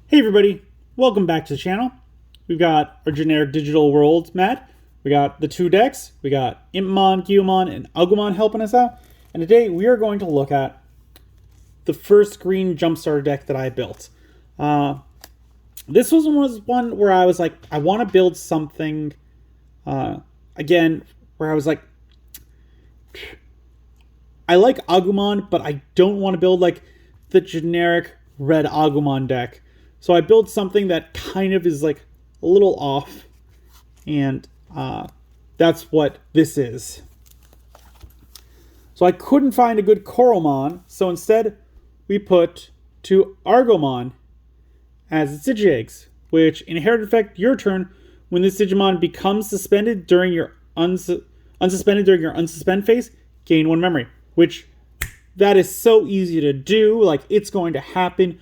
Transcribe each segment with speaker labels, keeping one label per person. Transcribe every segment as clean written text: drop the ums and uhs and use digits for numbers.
Speaker 1: Hey everybody, welcome back to the channel. We've got our generic digital world mat. We got the two decks. We got Impmon, Gyumon, and Agumon helping us out. And today we are going to look at the first Green Jumpstart deck that I built. This was one where I was like, I want to build something, again, where I was like, I like Agumon, but I don't want to build like the generic red Agumon deck. So I built something that kind of is like a little off, and that's what this is. So I couldn't find a good Coralmon, so instead we put two Argomon as its Digieggs, which inherit effect your turn when this Digimon becomes suspended during your unsuspended during your unsuspend phase, gain one memory. Which that is so easy to do. Like, it's going to happen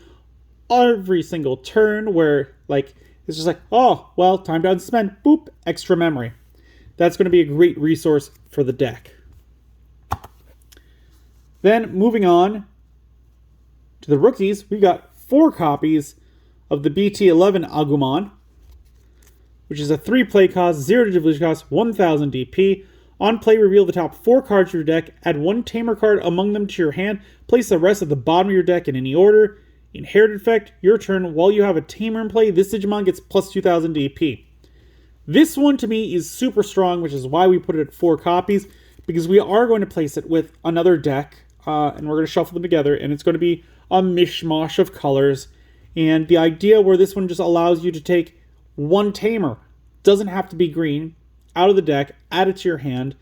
Speaker 1: every single turn where, like, it's just like, oh, well, time to unsuspend. Boop, extra memory. That's going to be a great resource for the deck. Then, moving on to the rookies, we got 4 copies of the BT11 Agumon, which is a 3 play cost, 0 digivolution cost, 1000 DP. On play, reveal the top 4 cards of your deck, add 1 Tamer card among them to your hand, place the rest at the bottom of your deck in any order. Inherited effect, your turn. While you have a Tamer in play, this Digimon gets plus 2000 DP. This one to me is super strong, which is why we put it at 4 copies, because we are going to place it with another deck, and we're going to shuffle them together, and it's going to be a mishmash of colors. And the idea where this one just allows you to take 1 Tamer, doesn't have to be green, out of the deck, add it to your hand.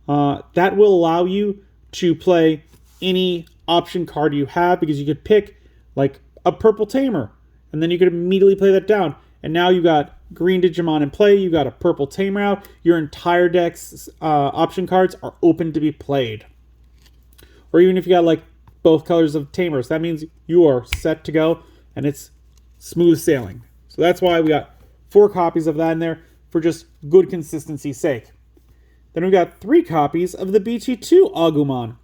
Speaker 1: That will allow you to play any option card you have, because you could pick like a purple Tamer, and then you could immediately play that down. And now you got green Digimon in play, you got a purple Tamer out, your entire deck's option cards are open to be played. Or even if you got like both colors of Tamers, that means you are set to go, and it's smooth sailing. So that's why we got 4 copies of that in there, for just good consistency's sake. Then we got 3 copies of the BT2 Agumon.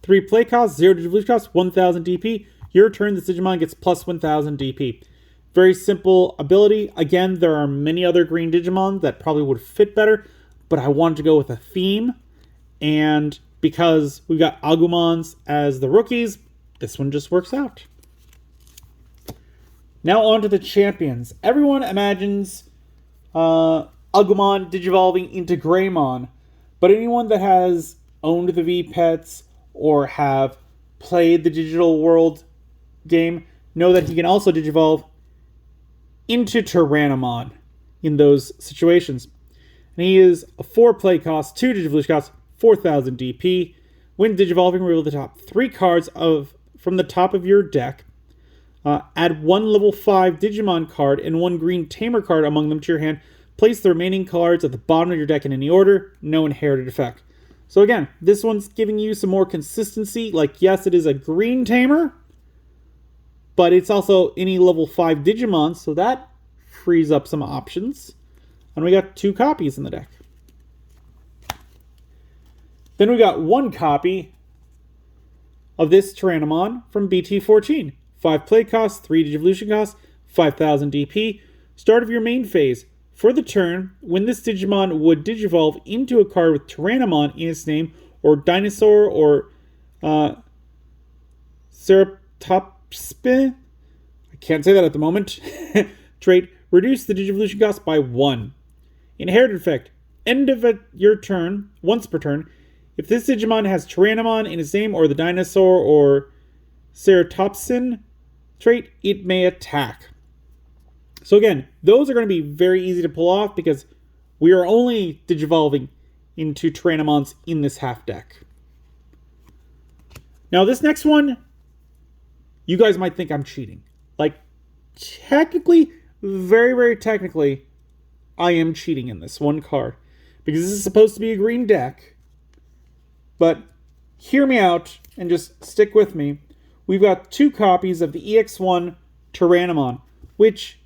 Speaker 1: 3 play cost, 0 digivolution cost, 1000 DP. Your turn, this Digimon gets plus 1000 DP. Very simple ability. Again, there are many other green Digimon that probably would fit better, but I wanted to go with a theme. And because we've got Agumons as the rookies, this one just works out. Now on to the champions. Everyone imagines Agumon digivolving into Greymon, but anyone that has owned the V-Pets or have played the digital world game know that he can also digivolve into Tyrannomon in those situations. And he is a 4 play cost, 2 digivolution cost, 4000 DP. When digivolving, reveal the top 3 cards from the top of your deck. Add 1 level 5 Digimon card and 1 green Tamer card among them to your hand. Place the remaining cards at the bottom of your deck in any order. No inherited effect. So again, this one's giving you some more consistency. Like, yes, it is a green Tamer, but it's also any level 5 Digimon, so that frees up some options. And we got 2 copies in the deck. Then we got 1 copy of this Tyrannomon from BT14. 5 play cost, 3 digivolution cost, 5000 DP. Start of your main phase. For the turn, when this Digimon would digivolve into a card with Tyrannomon in its name, or Dinosaur, or Ceratopspin, I can't say that at the moment, trait, reduce the digivolution cost by 1. Inherited effect, end of your turn, once per turn, if this Digimon has Tyrannomon in its name, or the Dinosaur, or Ceratopsin trait, it may attack. So again, those are going to be very easy to pull off because we are only digivolving into Tyrannomons in this half deck. Now this next one, you guys might think I'm cheating. Like, technically, very, very technically, I am cheating in this one card. Because this is supposed to be a green deck. But hear me out and just stick with me. We've got 2 copies of the EX1 Tyrannomon, which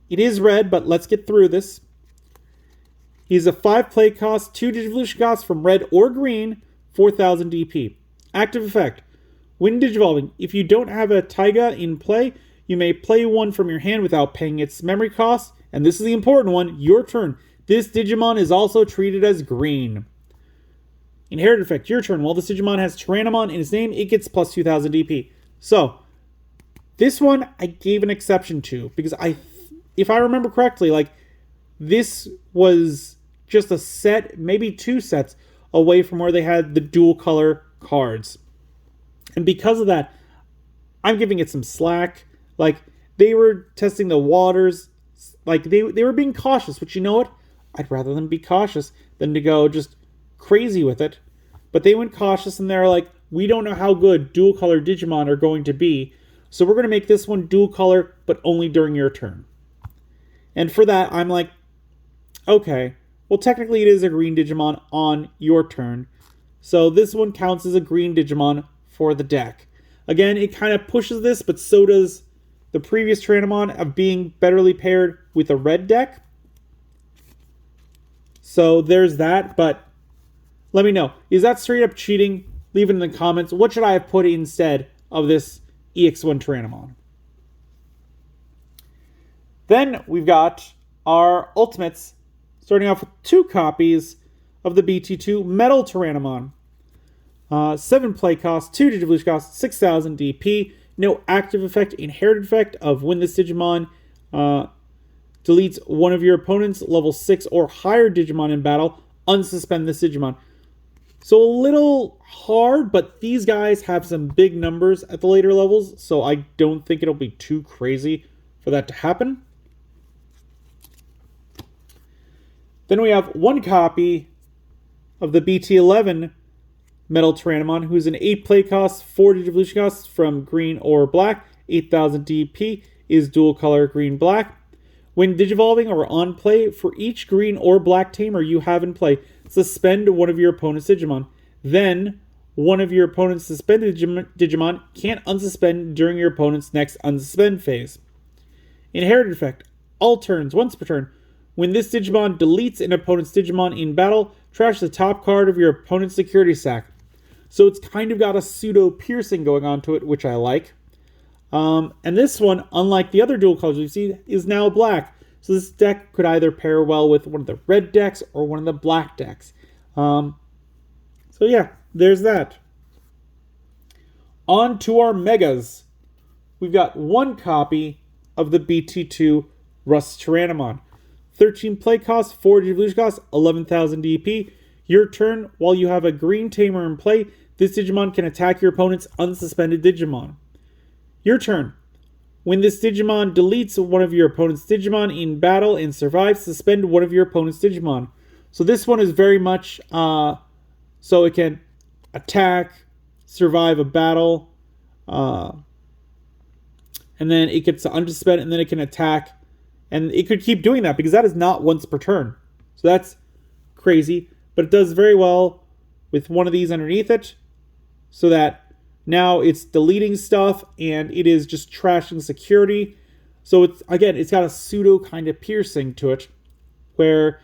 Speaker 1: it is red, but let's get through this. He's a 5 play cost, 2 digivolution cost from red or green, 4000 DP. Active effect. When digivolving, if you don't have a Taiga in play, You may play one from your hand without paying its memory cost. And this is the important one, your turn. This Digimon is also treated as green. Inherited effect, your turn. While this Digimon has Tyrannomon in its name, it gets plus 2000 DP. So, this one I gave an exception to because if I remember correctly, like this was just a set, maybe 2 sets away from where they had the dual color cards. And because of that, I'm giving it some slack. Like they were testing the waters, like they were being cautious, which you know what? I'd rather them be cautious than to go just crazy with it. But they went cautious and they're like, we don't know how good dual color Digimon are going to be. So we're going to make this one dual color, but only during your turn. And for that, I'm like, okay, well, technically it is a green Digimon on your turn. So this one counts as a green Digimon for the deck. Again, it kind of pushes this, but so does the previous Tyrannomon of being betterly paired with a red deck. So there's that, but let me know. Is that straight up cheating? Leave it in the comments. What should I have put instead of this EX1 Tyrannomon? Then we've got our Ultimates, starting off with 2 copies of the BT2 Metal Tyrannomon. 7 play cost, 2 Digivolution cost, 6000 DP. No active effect, inherited effect of when this Digimon deletes one of your opponent's level 6 or higher Digimon in battle, unsuspend this Digimon. So a little hard, but these guys have some big numbers at the later levels, so I don't think it'll be too crazy for that to happen. Then we have 1 copy of the BT11 Metal Tyrannomon, who's an 8 play cost, 4 Digivolution cost from green or black, 8000 DP, is dual color green-black. When Digivolving or on play, for each green or black tamer you have in play, suspend one of your opponent's Digimon. Then, one of your opponent's suspended Digimon can't unsuspend during your opponent's next unsuspend phase. Inherited effect. All turns, once per turn. When this Digimon deletes an opponent's Digimon in battle, trash the top card of your opponent's security stack. So it's kind of got a pseudo-piercing going on to it, which I like. And this one, unlike the other dual colors we've seen, is now black. So this deck could either pair well with one of the red decks or one of the black decks. So yeah, there's that. On to our Megas. We've got 1 copy of the BT2 Rust Tyrannomon. 13 play cost, 4 Digivolution cost, 11,000 DP. Your turn, while you have a green tamer in play, this Digimon can attack your opponent's unsuspended Digimon. Your turn. When this Digimon deletes one of your opponent's Digimon in battle and survives, suspend one of your opponent's Digimon. So this one is very much so it can attack, survive a battle, and then it gets to unsuspend, and then it can attack. And it could keep doing that because that is not once per turn. So that's crazy. But it does very well with one of these underneath it. So that now it's deleting stuff and it is just trashing security. So it's, again, it's got a pseudo kind of piercing to it where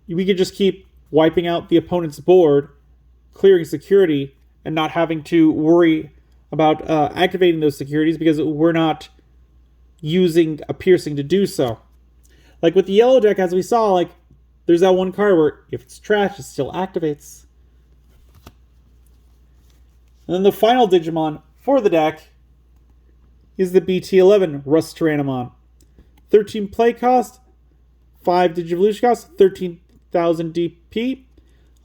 Speaker 1: we could just keep wiping out the opponent's board, clearing security, and not having to worry about activating those securities because we're not using a piercing to do so. Like with the yellow deck, as we saw, like there's that one card where if it's trash, it still activates. And then the final Digimon for the deck is the BT11 Rust Tyrannomon. 13 play cost, 5 Digivolution cost, 13,000 DP.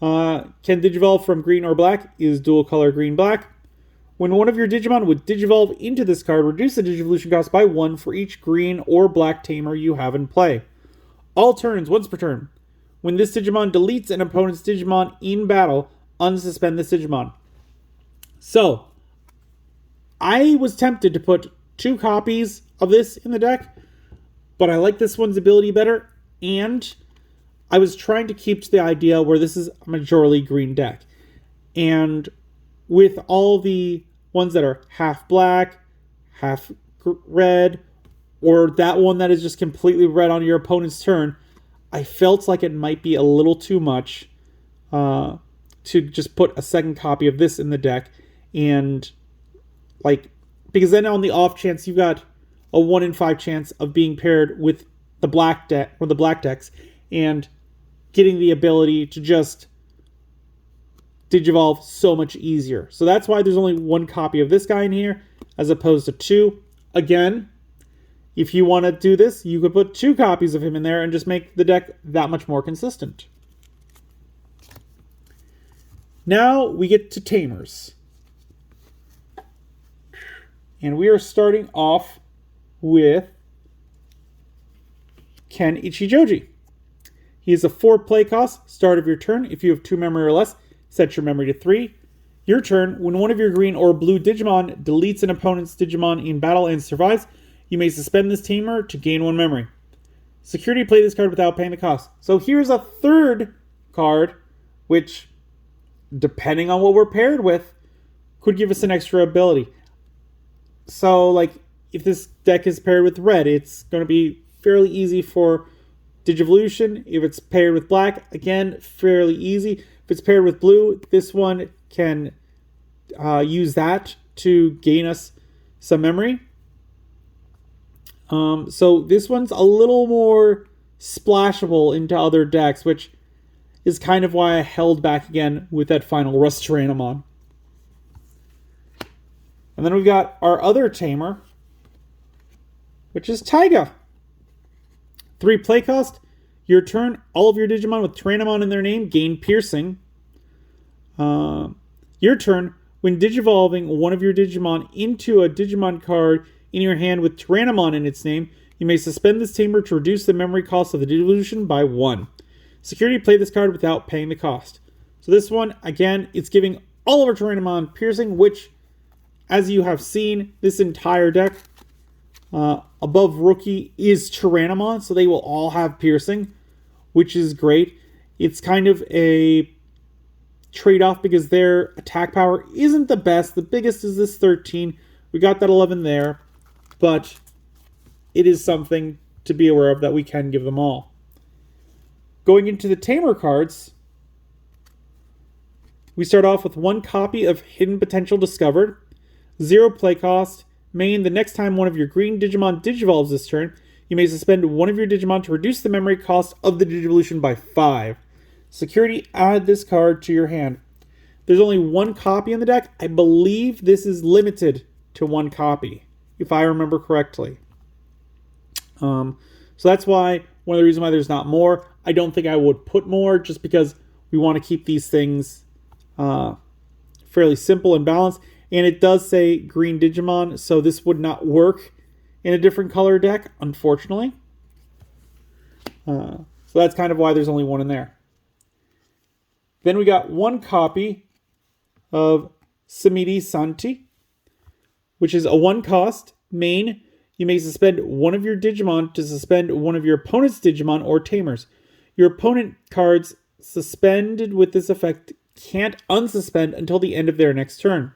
Speaker 1: Can Digivolve from green or black, is dual color green-black. When one of your Digimon would Digivolve into this card, reduce the Digivolution cost by 1 for each green or black tamer you have in play. All turns, once per turn. When this Digimon deletes an opponent's Digimon in battle, unsuspend this Digimon. So, I was tempted to put 2 copies of this in the deck, but I like this one's ability better, and I was trying to keep to the idea where this is a majorly green deck. And with all the ones that are half black, half red, or that one that is just completely red on your opponent's turn, I felt like it might be a little too much to just put a second copy of this in the deck. And, like, because then on the off chance you've got a 1 in 5 chance of being paired with the black deck or the black decks and getting the ability to just Digivolve so much easier. So that's why there's only 1 copy of this guy in here as opposed to 2. Again, if you want to do this, you could put 2 copies of him in there and just make the deck that much more consistent. Now we get to Tamers. And we are starting off with Ken Ichijoji. He is a 4 play cost. Start of your turn. If you have 2 memory or less, set your memory to 3. Your turn. When one of your green or blue Digimon deletes an opponent's Digimon in battle and survives, you may suspend this tamer to gain 1 memory. Security, play this card without paying the cost. So here's a 3rd card, which, depending on what we're paired with, could give us an extra ability. So, like, if this deck is paired with red, it's going to be fairly easy for Digivolution. If it's paired with black, again, fairly easy. If it's paired with blue, this one can use that to gain us some memory. So this one's a little more splashable into other decks, which is kind of why I held back again with that final Rust Tyrannomon. And then we've got our other tamer, which is Taiga. 3 play cost. Your turn, all of your Digimon with Tyrannomon in their name gain piercing. Your turn, when Digivolving one of your Digimon into a Digimon card in your hand with Tyrannomon in its name, you may suspend this tamer to reduce the memory cost of the Digivolution by 1. Security, play this card without paying the cost. So this one, again, it's giving all of our Tyrannomon piercing, which, as you have seen, this entire deck above Rookie is Tyrannomon, so they will all have piercing, which is great. It's kind of a trade-off because their attack power isn't the best. The biggest is this 13. We got that 11 there, but it is something to be aware of that we can give them all. Going into the Tamer cards, we start off with 1 copy of Hidden Potential Discovered, 0 play cost. Main, the next time one of your green Digimon Digivolves this turn, you may suspend one of your Digimon to reduce the memory cost of the Digivolution by 5. Security, add this card to your hand. There's only 1 copy in the deck. I believe this is limited to 1 copy, if I remember correctly. So that's why, one of the reasons why there's not more. I don't think I would put more, just because we want to keep these things fairly simple and balanced. And it does say green Digimon, so this would not work in a different color deck, unfortunately. So that's kind of why there's only 1 in there. Then we got 1 copy of Samidi Santi, which is a 1 cost. Main, you may suspend one of your Digimon to suspend one of your opponent's Digimon or Tamers. Your opponent cards suspended with this effect can't unsuspend until the end of their next turn.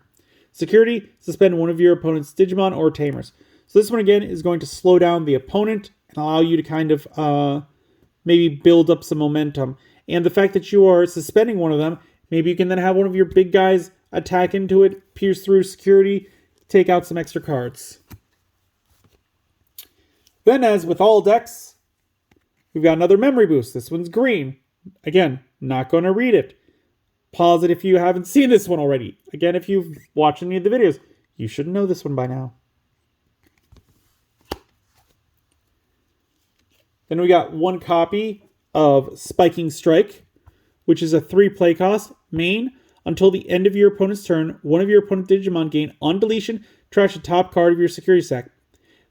Speaker 1: Security, suspend one of your opponent's Digimon or Tamers. So this one, again, is going to slow down the opponent and allow you to kind of maybe build up some momentum. And the fact that you are suspending one of them, maybe you can then have one of your big guys attack into it, pierce through security, take out some extra cards. Then, as with all decks, we've got another memory boost. This one's green. Again, not going to read it. Pause it if you haven't seen this one already. Again, if you've watched any of the videos, you should know this one by now. Then we got 1 copy of Spiking Strike, which is a 3 play cost. Main, until the end of your opponent's turn, one of your opponent Digimon gain on deletion, trash the top card of your security stack.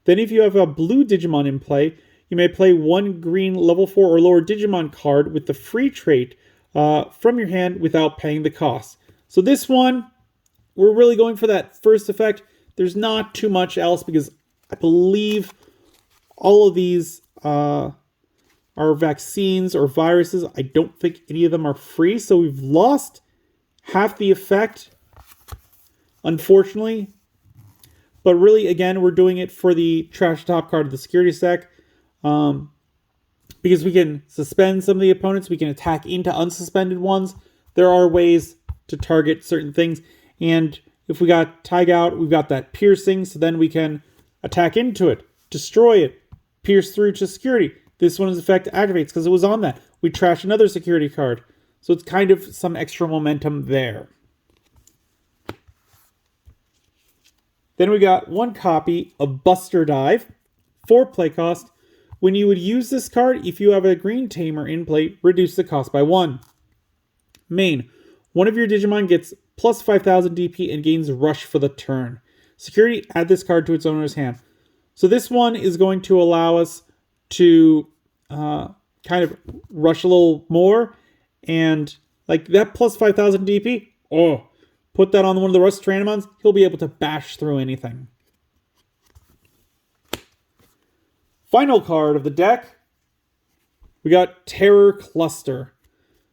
Speaker 1: Then if you have a blue Digimon in play, you may play 1 green level 4 or lower Digimon card with the free trait from your hand without paying the cost. So this one, we're really going for that first effect. There's not too much else because I believe all of these are vaccines or viruses. I don't think any of them are free, so we've lost half the effect, unfortunately. But really, again, we're doing it for the trash top card of the security stack. Because we can suspend some of the opponents. We can attack into unsuspended ones. There are ways to target certain things. And if we got Tag out, we've got that piercing. So then we can attack into it. destroy it, pierce through to security. This one's effect activates because it was on that. We trash another security card. So it's kind of some extra momentum there. Then we got 1 copy of Buster Dive, 4 play cost. When you would use this card, if you have a green tamer in play, reduce the cost by 1. Main, one of your Digimon gets plus 5,000 DP and gains Rush for the turn. Security, add this card to its owner's hand. So this one is going to allow us to kind of rush a little more. And like that plus 5,000 DP, put that on one of the Rust Tyrannomons, he'll be able to bash through anything. Final card of the deck, we got Terror Cluster.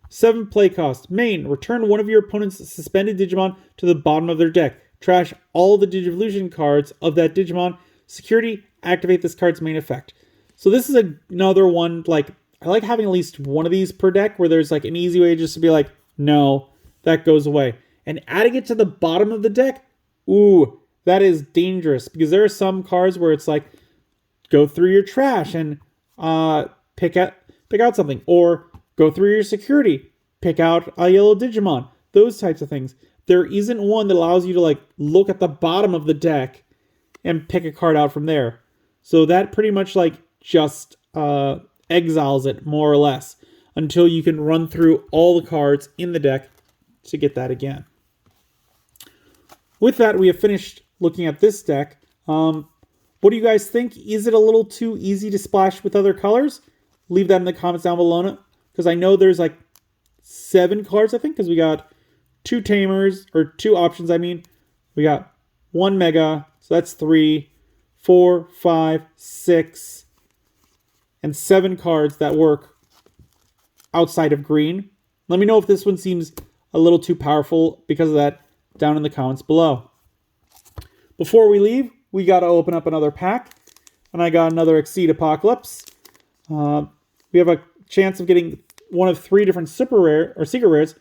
Speaker 1: 7 play cost. Main, return one of your opponent's suspended Digimon to the bottom of their deck. Trash all the Digivolution cards of that Digimon. Security, activate this card's main effect. So this is another one, like, I like having at least one of these per deck where there's like an easy way just to be like, no, that goes away. And adding it to the bottom of the deck, ooh, that is dangerous. Because there are some cards where it's like, go through your trash and pick out something. Or go through your security, pick out a yellow Digimon. Those types of things. There isn't one that allows you to like look at the bottom of the deck and pick a card out from there. So that pretty much like just exiles it more or less until you can run through all the cards in the deck to get that again. With that, we have finished looking at this deck. What do you guys think? Is it a little too easy to splash with other colors? Leave that in the comments down below, because I know there's like 7 cards, I think, because we got 2 tamers, or 2 options, I mean. We got 1 mega, so that's 3, 4, 5, 6, and 7 cards that work outside of green. Let me know if this one seems a little too powerful because of that down in the comments below. Before we leave, we got to open up another pack, and I got another Exceed Apocalypse. We have a chance of getting one of 3 different super rare or secret rares,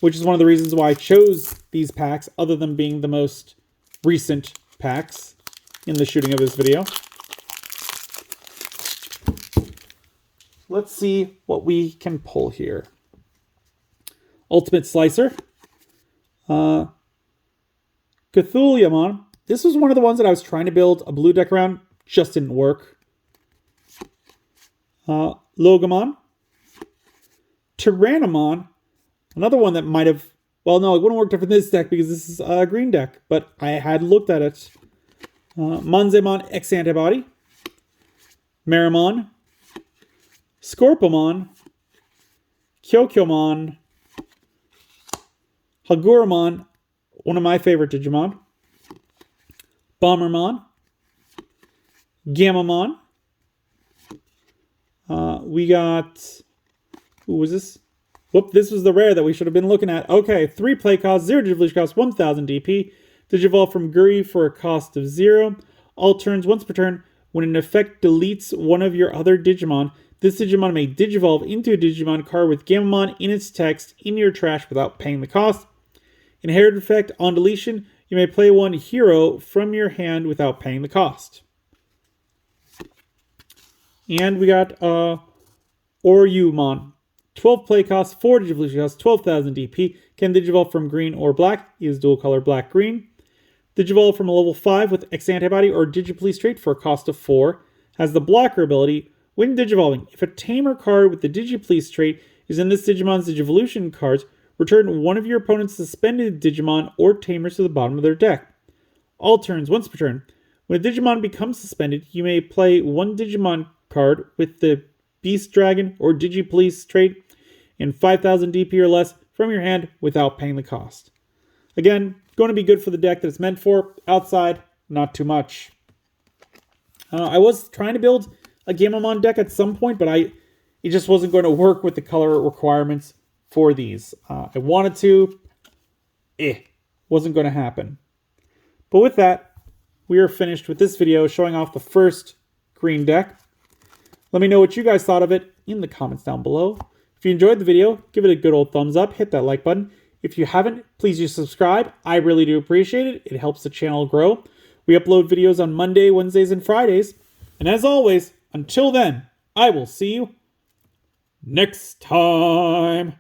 Speaker 1: which is one of the reasons why I chose these packs, other than being the most recent packs in the shooting of this video. Let's see what we can pull here. Ultimate Slicer. Cthulhuamon. This was one of the ones that I was trying to build a blue deck around. Just didn't work. Logamon. Tyrannomon. Another one that might have... Well, no, it wouldn't work for this deck because this is a green deck. But I had looked at it. Monzemon X Antibody. Marimon. Scorpomon. Kyokyomon. Haguramon. One of my favorite Digimon. Bombermon. Gamamon. We got... Who was this? Whoop, this was the rare that we should have been looking at. Okay, 3 play cost, 0 Digivolution cost, 1,000 DP. Digivolve from Guri for a cost of 0. All turns, once per turn, when an effect deletes one of your other Digimon, this Digimon may Digivolve into a Digimon card with Gamamon in its text in your trash without paying the cost. Inherited effect, on deletion, you may play one hero from your hand without paying the cost. And we got Oryumon. 12 play cost, 4 Digivolution cost, 12,000 DP. Can Digivolve from green or black. He is dual color black-green. Digivolve from a level 5 with X Antibody or Digipolice trait for a cost of 4. Has the blocker ability. When Digivolving, if a tamer card with the Digipolice trait is in this Digimon's Digivolution cards, return one of your opponent's suspended Digimon or tamers to the bottom of their deck. All turns, once per turn. When a Digimon becomes suspended, you may play one Digimon card with the Beast Dragon or Digipolice trait in 5,000 DP or less from your hand without paying the cost. Again, going to be good for the deck that it's meant for. Outside, not too much. I was trying to build a Gamamon deck at some point, but it just wasn't going to work with the color requirements for these. I wanted to. Wasn't going to happen. But with that, we are finished with this video showing off the first green deck. Let me know what you guys thought of it in the comments down below. If you enjoyed the video, give it a good old thumbs up. Hit that like button. If you haven't, please do subscribe. I really do appreciate it. It helps the channel grow. We upload videos on Monday, Wednesdays, and Fridays. And as always, until then, I will see you next time.